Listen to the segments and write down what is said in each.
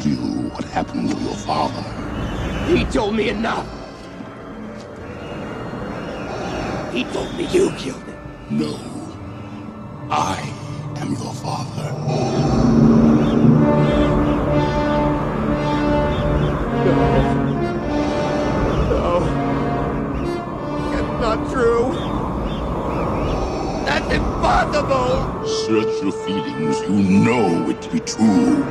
you what happened to your father. He told me enough. He told me you killed him. No. I am your father. No. It's not true. That's impossible. Search your feelings. You know it to be true.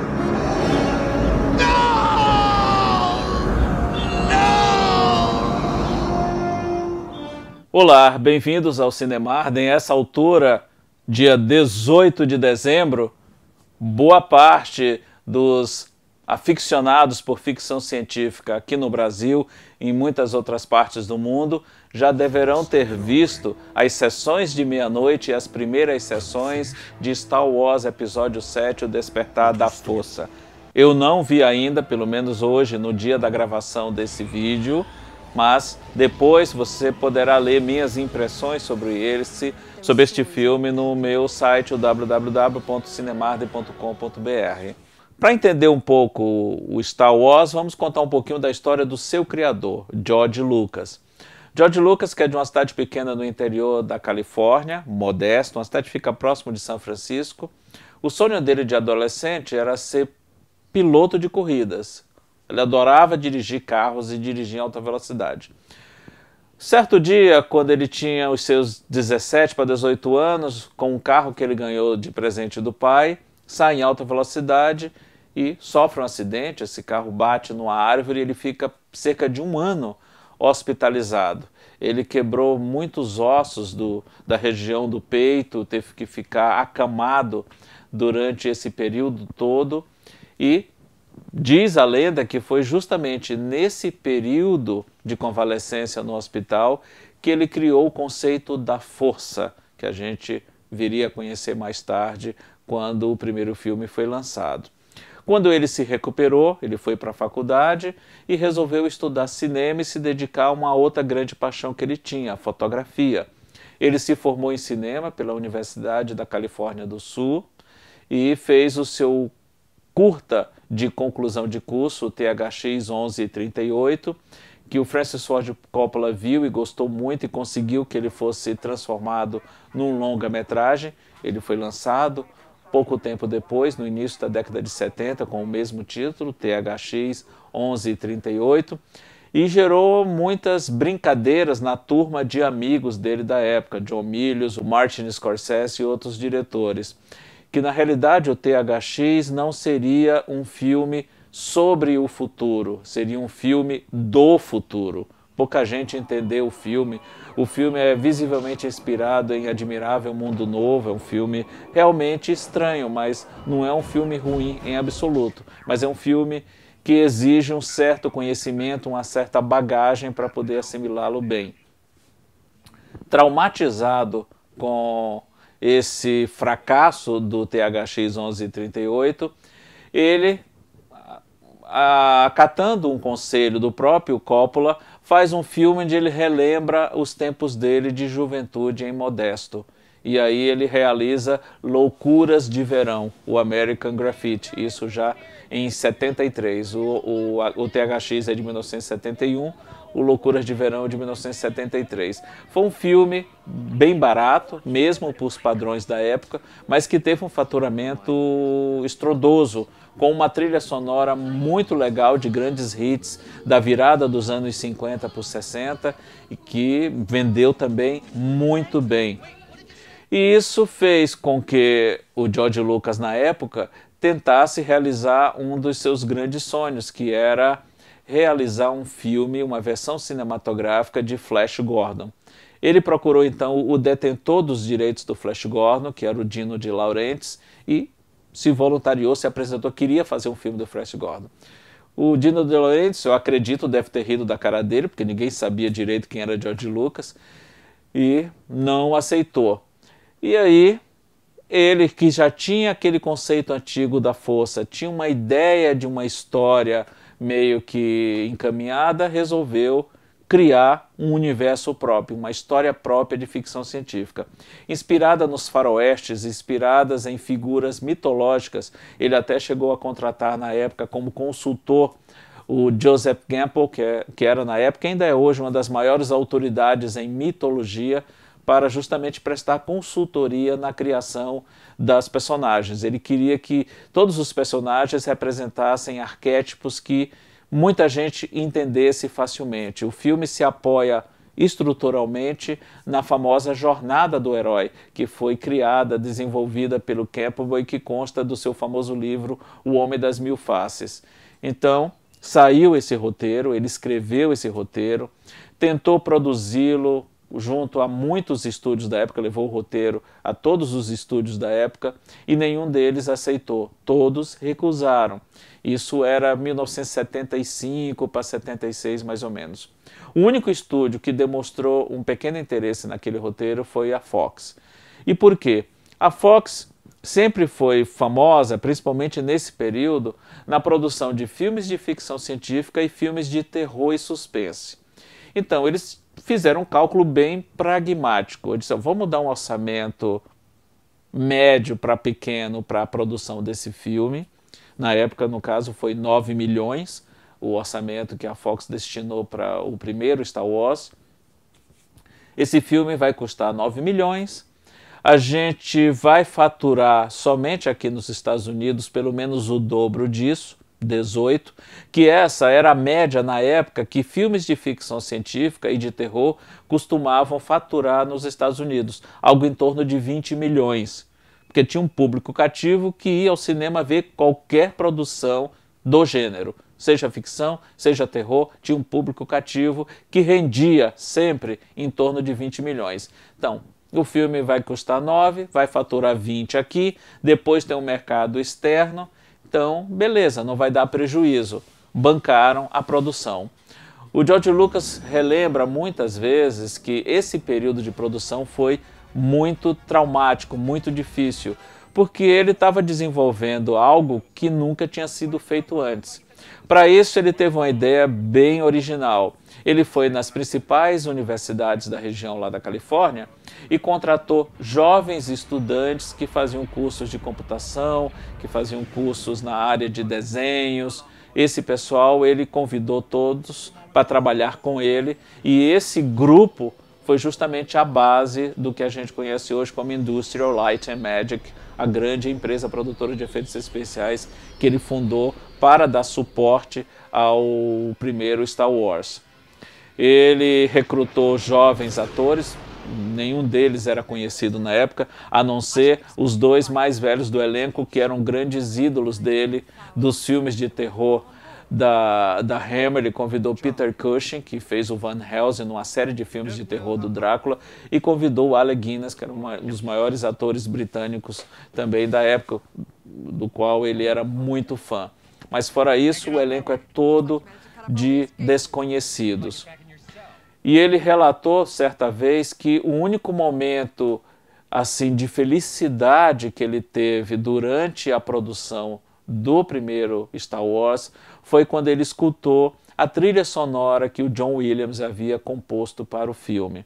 Olá, bem-vindos ao Cinemarden. Essa altura, dia 18 de dezembro, boa parte dos aficionados por ficção científica aqui no Brasil e em muitas outras partes do mundo já deverão ter visto as sessões de meia-noite e as primeiras sessões de Star Wars Episódio 7, O Despertar da Força. Eu não vi ainda, pelo menos hoje, no dia da gravação desse vídeo, mas depois você poderá ler minhas impressões sobre este filme no meu site, www.cinemarden.com.br. Para entender um pouco o Star Wars, vamos contar um pouquinho da história do seu criador, George Lucas. George Lucas, que é de uma cidade pequena no interior da Califórnia, modesto, uma cidade que fica próximo de São Francisco. O sonho dele de adolescente era ser piloto de corridas. Ele adorava dirigir carros e dirigir em alta velocidade. Certo dia, quando ele tinha os seus 17 para 18 anos, com um carro que ele ganhou de presente do pai, sai em alta velocidade e sofre um acidente. Esse carro bate numa árvore e ele fica cerca de um ano hospitalizado. Ele quebrou muitos ossos da região do peito, teve que ficar acamado durante esse período todo e diz a lenda que foi justamente nesse período de convalescência no hospital que ele criou o conceito da força, que a gente viria a conhecer mais tarde quando o primeiro filme foi lançado. Quando ele se recuperou, ele foi para a faculdade e resolveu estudar cinema e se dedicar a uma outra grande paixão que ele tinha, a fotografia. Ele se formou em cinema pela Universidade da Califórnia do Sul e fez o seu curta de conclusão de curso, o THX 1138, que o Francis Ford Coppola viu e gostou muito e conseguiu que ele fosse transformado num longa-metragem. Ele foi lançado pouco tempo depois, no início da década de 70, com o mesmo título, THX 1138, e gerou muitas brincadeiras na turma de amigos dele da época, John Milius, o Martin Scorsese e outros diretores. Que na realidade o THX não seria um filme sobre o futuro, seria um filme do futuro. Pouca gente entendeu o filme. O filme é visivelmente inspirado em Admirável Mundo Novo, é um filme realmente estranho, mas não é um filme ruim em absoluto, mas é um filme que exige um certo conhecimento, uma certa bagagem para poder assimilá-lo bem. Traumatizado com esse fracasso do THX 1138, ele, acatando um conselho do próprio Coppola, faz um filme onde ele relembra os tempos dele de juventude em Modesto. E aí ele realiza Loucuras de Verão, o American Graffiti, isso já em 73. O THX é de 1971, o Loucuras de Verão é de 1973. Foi um filme bem barato, mesmo para os padrões da época, mas que teve um faturamento estrondoso, com uma trilha sonora muito legal de grandes hits da virada dos anos 50 para os 60 e que vendeu também muito bem. E isso fez com que o George Lucas, na época, tentasse realizar um dos seus grandes sonhos, que era realizar um filme, uma versão cinematográfica de Flash Gordon. Ele procurou então o detentor dos direitos do Flash Gordon, que era o Dino de Laurentiis, e se voluntariou, se apresentou, queria fazer um filme do Flash Gordon. O Dino de Laurentiis, eu acredito, deve ter rido da cara dele, porque ninguém sabia direito quem era George Lucas, e não aceitou. E aí, ele que já tinha aquele conceito antigo da força, tinha uma ideia de uma história meio que encaminhada, resolveu criar um universo próprio, uma história própria de ficção científica. Inspirada nos faroestes, inspiradas em figuras mitológicas, ele até chegou a contratar na época como consultor o Joseph Campbell, que era na época, ainda é hoje, uma das maiores autoridades em mitologia, para justamente prestar consultoria na criação das personagens. Ele queria que todos os personagens representassem arquétipos que muita gente entendesse facilmente. O filme se apoia estruturalmente na famosa jornada do herói, que foi criada, desenvolvida pelo Campbell e que consta do seu famoso livro O Homem das Mil Faces. Então, saiu esse roteiro, ele escreveu esse roteiro, tentou produzi-lo junto a muitos estúdios da época, levou o roteiro a todos os estúdios da época e nenhum deles aceitou, todos recusaram. Isso era 1975 para 76 mais ou menos. O único estúdio que demonstrou um pequeno interesse naquele roteiro foi a Fox. E por quê? A Fox sempre foi famosa, principalmente nesse período, na produção de filmes de ficção científica e filmes de terror e suspense. Então, eles fizeram um cálculo bem pragmático. Eles disseram, vamos dar um orçamento médio para pequeno para a produção desse filme. Na época, no caso, foi 9 milhões, o orçamento que a Fox destinou para o primeiro Star Wars. Esse filme vai custar 9 milhões. A gente vai faturar somente aqui nos Estados Unidos pelo menos o dobro disso, 18, que essa era a média na época que filmes de ficção científica e de terror costumavam faturar nos Estados Unidos, algo em torno de 20 milhões, porque tinha um público cativo que ia ao cinema ver qualquer produção do gênero, seja ficção, seja terror, tinha um público cativo que rendia sempre em torno de 20 milhões. Então, o filme vai custar 9, vai faturar 20 aqui, depois tem um mercado externo. Então, beleza, não vai dar prejuízo. Bancaram a produção. O George Lucas relembra muitas vezes que esse período de produção foi muito traumático, muito difícil, porque ele estava desenvolvendo algo que nunca tinha sido feito antes. Para isso, ele teve uma ideia bem original. Ele foi nas principais universidades da região lá da Califórnia e contratou jovens estudantes que faziam cursos de computação, que faziam cursos na área de desenhos. Esse pessoal ele convidou todos para trabalhar com ele e esse grupo foi justamente a base do que a gente conhece hoje como Industrial Light and Magic, a grande empresa produtora de efeitos especiais que ele fundou para dar suporte ao primeiro Star Wars. Ele recrutou jovens atores, nenhum deles era conhecido na época, a não ser os dois mais velhos do elenco, que eram grandes ídolos dele, dos filmes de terror da Hammer. Ele convidou Peter Cushing, que fez o Van Helsing numa série de filmes de terror do Drácula, e convidou o Alec Guinness, que era um dos maiores atores britânicos também da época, do qual ele era muito fã. Mas fora isso, o elenco é todo de desconhecidos. E ele relatou certa vez que o único momento assim de felicidade que ele teve durante a produção do primeiro Star Wars foi quando ele escutou a trilha sonora que o John Williams havia composto para o filme.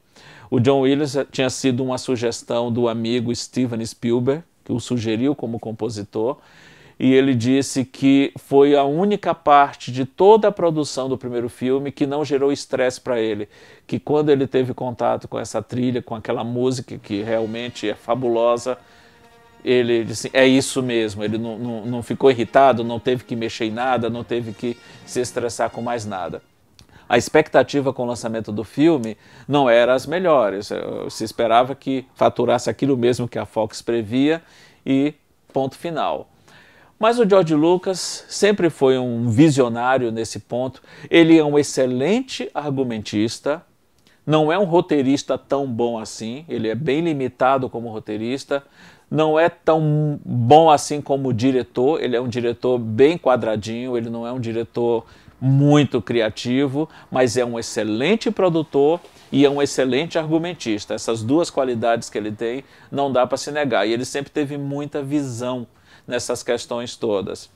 O John Williams tinha sido uma sugestão do amigo Steven Spielberg, que o sugeriu como compositor, e ele disse que foi a única parte de toda a produção do primeiro filme que não gerou estresse para ele, que quando ele teve contato com essa trilha, com aquela música que realmente é fabulosa, ele disse, é isso mesmo, ele não ficou irritado, não teve que mexer em nada, não teve que se estressar com mais nada. A expectativa com o lançamento do filme não era as melhores, se esperava que faturasse aquilo mesmo que a Fox previa e ponto final. Mas o George Lucas sempre foi um visionário nesse ponto. Ele é um excelente argumentista, não é um roteirista tão bom assim, ele é bem limitado como roteirista, não é tão bom assim como diretor, ele é um diretor bem quadradinho, ele não é um diretor muito criativo, mas é um excelente produtor e é um excelente argumentista. Essas duas qualidades que ele tem não dá para se negar, e ele sempre teve muita visão nessas questões todas.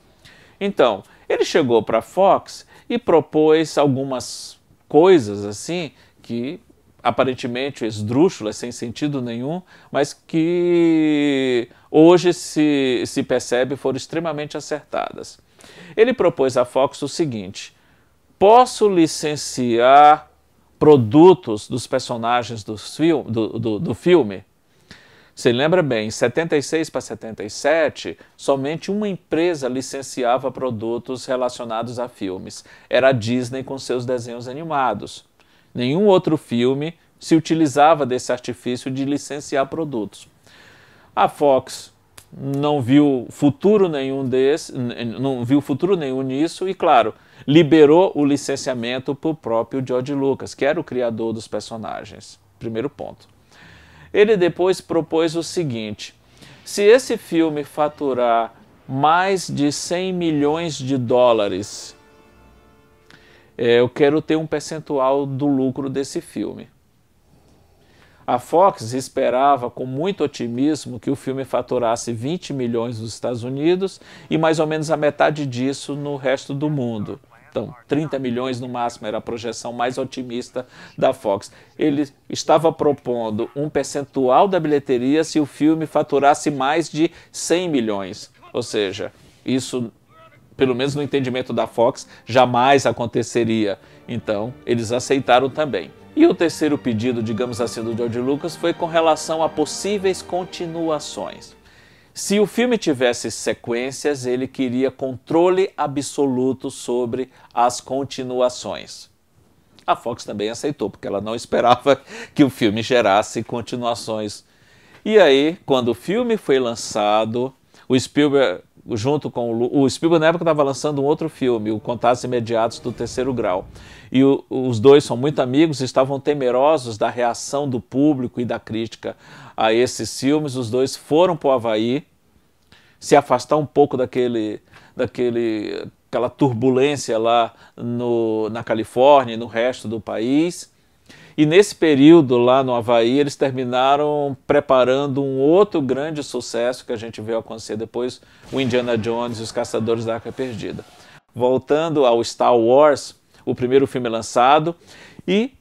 Então, ele chegou para a Fox e propôs algumas coisas assim que aparentemente esdrúxulas, sem sentido nenhum, mas que hoje se percebe foram extremamente acertadas. Ele propôs à Fox o seguinte: posso licenciar produtos dos personagens do filme? Você lembra bem, em 76 para 77, somente uma empresa licenciava produtos relacionados a filmes. Era a Disney com seus desenhos animados. Nenhum outro filme se utilizava desse artifício de licenciar produtos. A Fox não viu futuro nenhum nisso e, claro, liberou o licenciamento para o próprio George Lucas, que era o criador dos personagens. Primeiro ponto. Ele depois propôs o seguinte: se esse filme faturar mais de 100 milhões de dólares, eu quero ter um percentual do lucro desse filme. A Fox esperava com muito otimismo que o filme faturasse 20 milhões nos Estados Unidos e mais ou menos a metade disso no resto do mundo. Então, 30 milhões no máximo era a projeção mais otimista da Fox. Ele estava propondo um percentual da bilheteria se o filme faturasse mais de 100 milhões. Ou seja, isso, pelo menos no entendimento da Fox, jamais aconteceria. Então, eles aceitaram também. E o terceiro pedido, digamos assim, do George Lucas foi com relação a possíveis continuações. Se o filme tivesse sequências, ele queria controle absoluto sobre as continuações. A Fox também aceitou, porque ela não esperava que o filme gerasse continuações. E aí, quando o filme foi lançado, o Spielberg, junto com o Spielberg na época estava lançando um outro filme, o Contatos Imediatos do Terceiro Grau. E os dois são muito amigos, estavam temerosos da reação do público e da crítica a esses filmes. Os dois foram para o Havaí, se afastar um pouco daquela turbulência lá na Califórnia e no resto do país. E nesse período lá no Havaí, eles terminaram preparando um outro grande sucesso que a gente veio acontecer depois, o Indiana Jones e os Caçadores da Arca Perdida. Voltando ao Star Wars, o primeiro filme lançado, e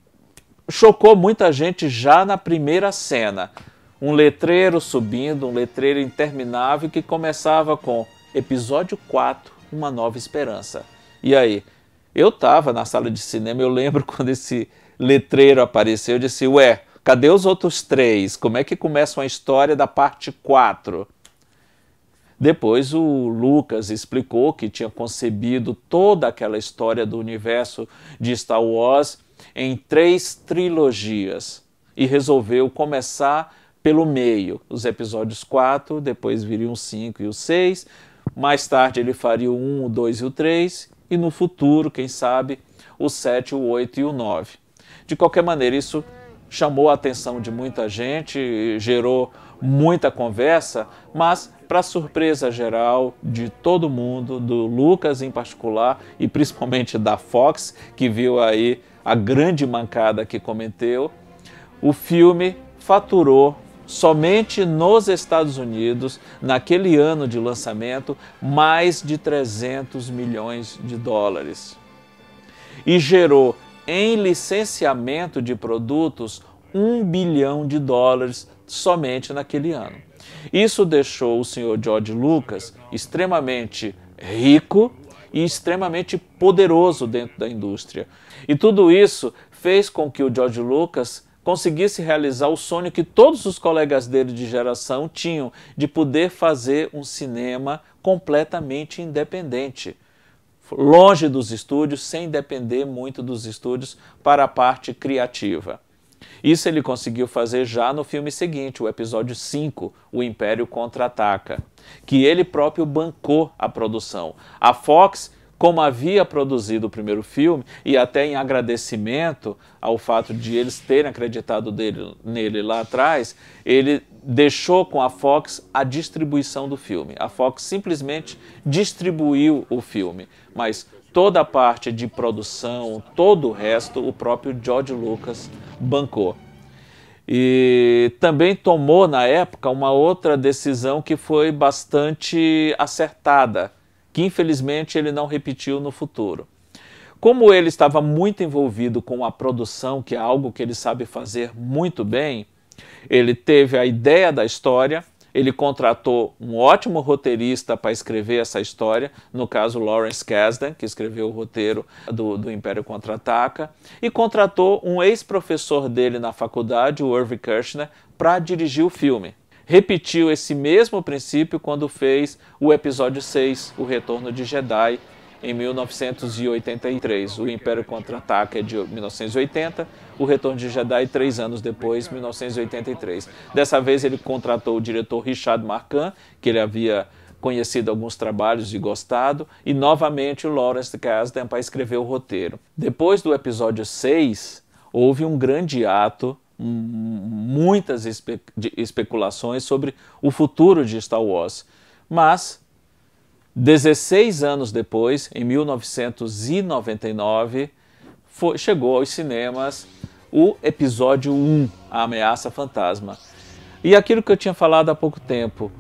chocou muita gente já na primeira cena. Um letreiro subindo, um letreiro interminável que começava com Episódio 4, Uma Nova Esperança. E aí, eu estava na sala de cinema, eu lembro quando esse letreiro apareceu, eu disse, ué, cadê os outros 3? Como é que começa uma história da parte 4? Depois o Lucas explicou que tinha concebido toda aquela história do universo de Star Wars em 3 trilogias e resolveu começar pelo meio, os episódios 4, depois viriam o 5 e o 6, mais tarde ele faria o 1, o 2 e o 3 e no futuro, quem sabe, o 7, o 8 e o 9. De qualquer maneira, isso chamou a atenção de muita gente, gerou muita conversa, mas para surpresa geral de todo mundo, do Lucas em particular e principalmente da Fox, que viu aí a grande mancada que cometeu, o filme faturou somente nos Estados Unidos, naquele ano de lançamento, mais de 300 milhões de dólares. E gerou em licenciamento de produtos $1 bilhão somente naquele ano. Isso deixou o senhor George Lucas extremamente rico e extremamente poderoso dentro da indústria. E tudo isso fez com que o George Lucas conseguisse realizar o sonho que todos os colegas dele de geração tinham, de poder fazer um cinema completamente independente, longe dos estúdios, sem depender muito dos estúdios para a parte criativa. Isso ele conseguiu fazer já no filme seguinte, o episódio 5, O Império Contra-Ataca, que ele próprio bancou a produção. A Fox, como havia produzido o primeiro filme, e até em agradecimento ao fato de eles terem acreditado nele lá atrás, ele deixou com a Fox a distribuição do filme. A Fox simplesmente distribuiu o filme, mas toda a parte de produção, todo o resto, o próprio George Lucas bancou. E também tomou, na época, uma outra decisão que foi bastante acertada, que infelizmente ele não repetiu no futuro. Como ele estava muito envolvido com a produção, que é algo que ele sabe fazer muito bem, ele teve a ideia da história, ele contratou um ótimo roteirista para escrever essa história, no caso Lawrence Kasdan, que escreveu o roteiro do Império Contra-Ataca, e contratou um ex-professor dele na faculdade, o Irving Kershner, para dirigir o filme. Repetiu esse mesmo princípio quando fez o episódio 6, O Retorno de Jedi, em 1983. O Império Contra-Ataca é de 1980, o Retorno de Jedi 3 anos depois, 1983. Dessa vez ele contratou o diretor Richard Marquand, que ele havia conhecido alguns trabalhos e gostado, e novamente o Lawrence Kasdan para escrever o roteiro. Depois do episódio 6, houve um grande ato, muitas especulações sobre o futuro de Star Wars, mas 16 anos depois, em 1999, chegou aos cinemas o episódio 1, A Ameaça Fantasma. E aquilo que eu tinha falado há pouco tempo,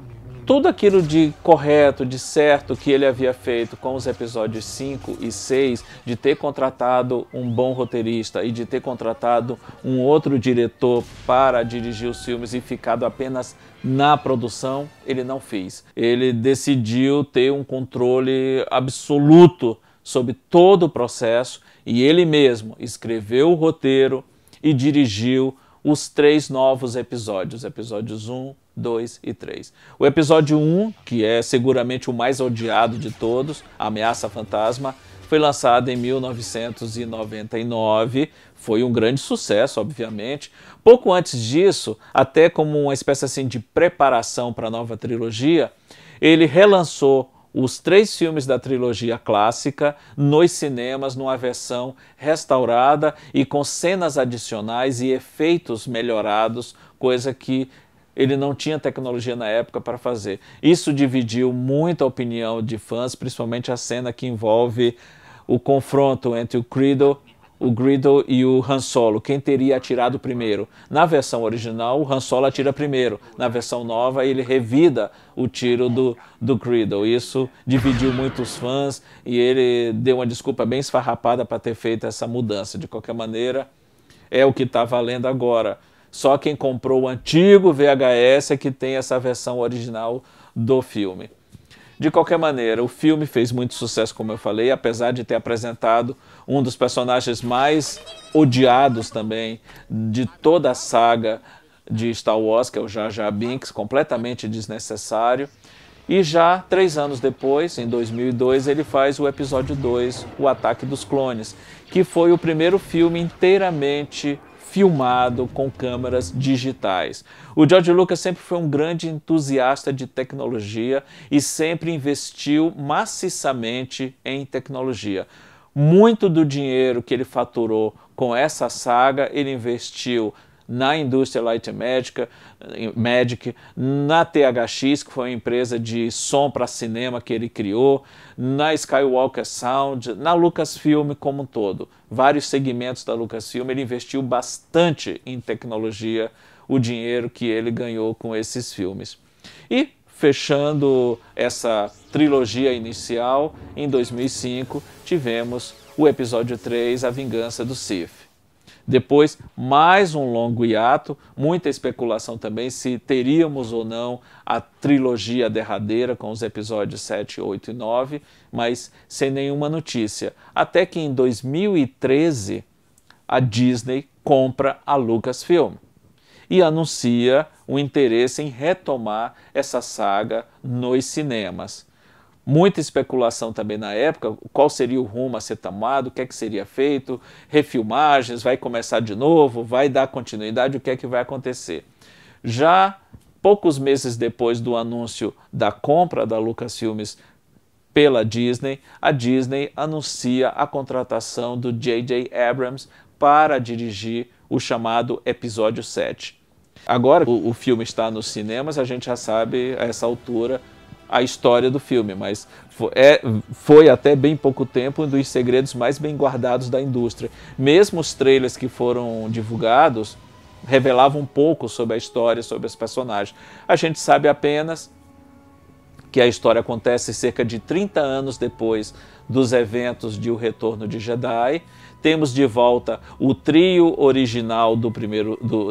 tudo aquilo de correto, de certo que ele havia feito com os episódios 5 e 6, de ter contratado um bom roteirista e de ter contratado um outro diretor para dirigir os filmes e ficado apenas na produção, ele não fez. Ele decidiu ter um controle absoluto sobre todo o processo e ele mesmo escreveu o roteiro e dirigiu os 3 novos episódios, episódios 1, 2 e 3. O episódio 1, que é seguramente o mais odiado de todos, A Ameaça Fantasma, foi lançado em 1999, foi um grande sucesso, obviamente. Pouco antes disso, até como uma espécie assim de preparação para a nova trilogia, ele relançou os 3 filmes da trilogia clássica nos cinemas numa versão restaurada e com cenas adicionais e efeitos melhorados, coisa que ele não tinha tecnologia na época para fazer. Isso dividiu muito a opinião de fãs, principalmente a cena que envolve o confronto entre o Greedo e o Han Solo, quem teria atirado primeiro. Na versão original, o Han Solo atira primeiro. Na versão nova, ele revida o tiro do Greedo. Isso dividiu muitos fãs e ele deu uma desculpa bem esfarrapada para ter feito essa mudança. De qualquer maneira, é o que está valendo agora. Só quem comprou o antigo VHS é que tem essa versão original do filme. De qualquer maneira, o filme fez muito sucesso, como eu falei, apesar de ter apresentado um dos personagens mais odiados também de toda a saga de Star Wars, que é o Jar Jar Binks, completamente desnecessário. E já 3 anos depois, em 2002, ele faz o episódio 2, O Ataque dos Clones, que foi o primeiro filme inteiramente filmado com câmeras digitais. O George Lucas sempre foi um grande entusiasta de tecnologia e sempre investiu maciçamente em tecnologia. Muito do dinheiro que ele faturou com essa saga, ele investiu na indústria Light and Magic, na THX, que foi uma empresa de som para cinema que ele criou, na Skywalker Sound, na Lucasfilm como um todo. Vários segmentos da Lucasfilm, ele investiu bastante em tecnologia, o dinheiro que ele ganhou com esses filmes. E, fechando essa trilogia inicial, em 2005, tivemos o episódio 3, A Vingança do Sith. Depois, mais um longo hiato, muita especulação também se teríamos ou não a trilogia derradeira com os episódios 7, 8 e 9, mas sem nenhuma notícia. Até que em 2013, a Disney compra a Lucasfilm e anuncia o interesse em retomar essa saga nos cinemas. Muita especulação também na época, qual seria o rumo a ser tomado, o que é que seria feito, refilmagens, vai começar de novo, vai dar continuidade, o que é que vai acontecer. Já poucos meses depois do anúncio da compra da Lucasfilmes pela Disney, a Disney anuncia a contratação do J.J. Abrams para dirigir o chamado Episódio 7. Agora o filme está nos cinemas, a gente já sabe a essa altura a história do filme, mas foi até bem pouco tempo um dos segredos mais bem guardados da indústria. Mesmo os trailers que foram divulgados revelavam um pouco sobre a história, sobre os personagens. A gente sabe apenas que a história acontece cerca de 30 anos depois dos eventos de O Retorno de Jedi. Temos de volta o trio original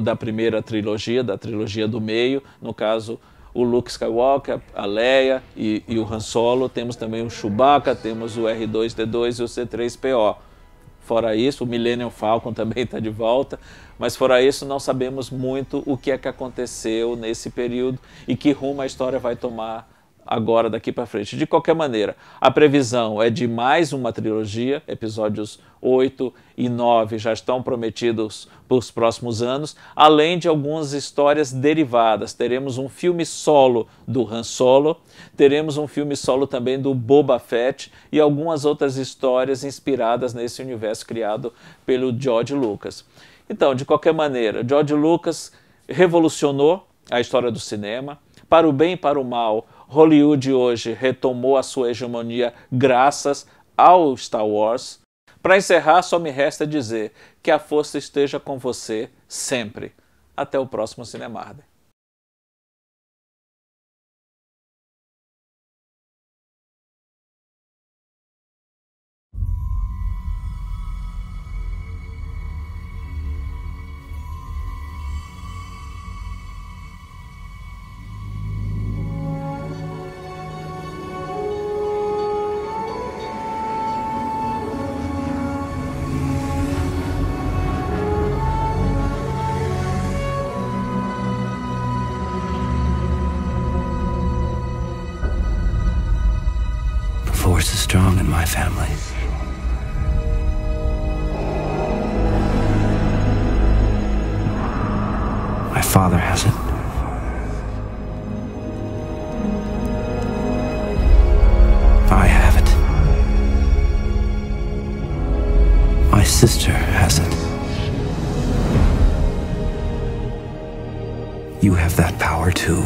da primeira trilogia, da trilogia do meio, no caso o Luke Skywalker, a Leia e o Han Solo. Temos também o Chewbacca, temos o R2-D2 e o C-3PO. Fora isso, o Millennium Falcon também está de volta, mas fora isso não sabemos muito o que é que aconteceu nesse período e que rumo a história vai tomar agora daqui para frente. De qualquer maneira, a previsão é de mais uma trilogia, episódios 8 e 9 já estão prometidos para os próximos anos, além de algumas histórias derivadas. Teremos um filme solo do Han Solo, teremos um filme solo também do Boba Fett e algumas outras histórias inspiradas nesse universo criado pelo George Lucas. Então, de qualquer maneira, George Lucas revolucionou a história do cinema, para o bem e para o mal. Hollywood hoje retomou a sua hegemonia graças ao Star Wars. Para encerrar, só me resta dizer que a força esteja com você sempre. Até o próximo Cinemarder. The Force is strong in my family. My father has it. I have it. My sister has it. You have that power too.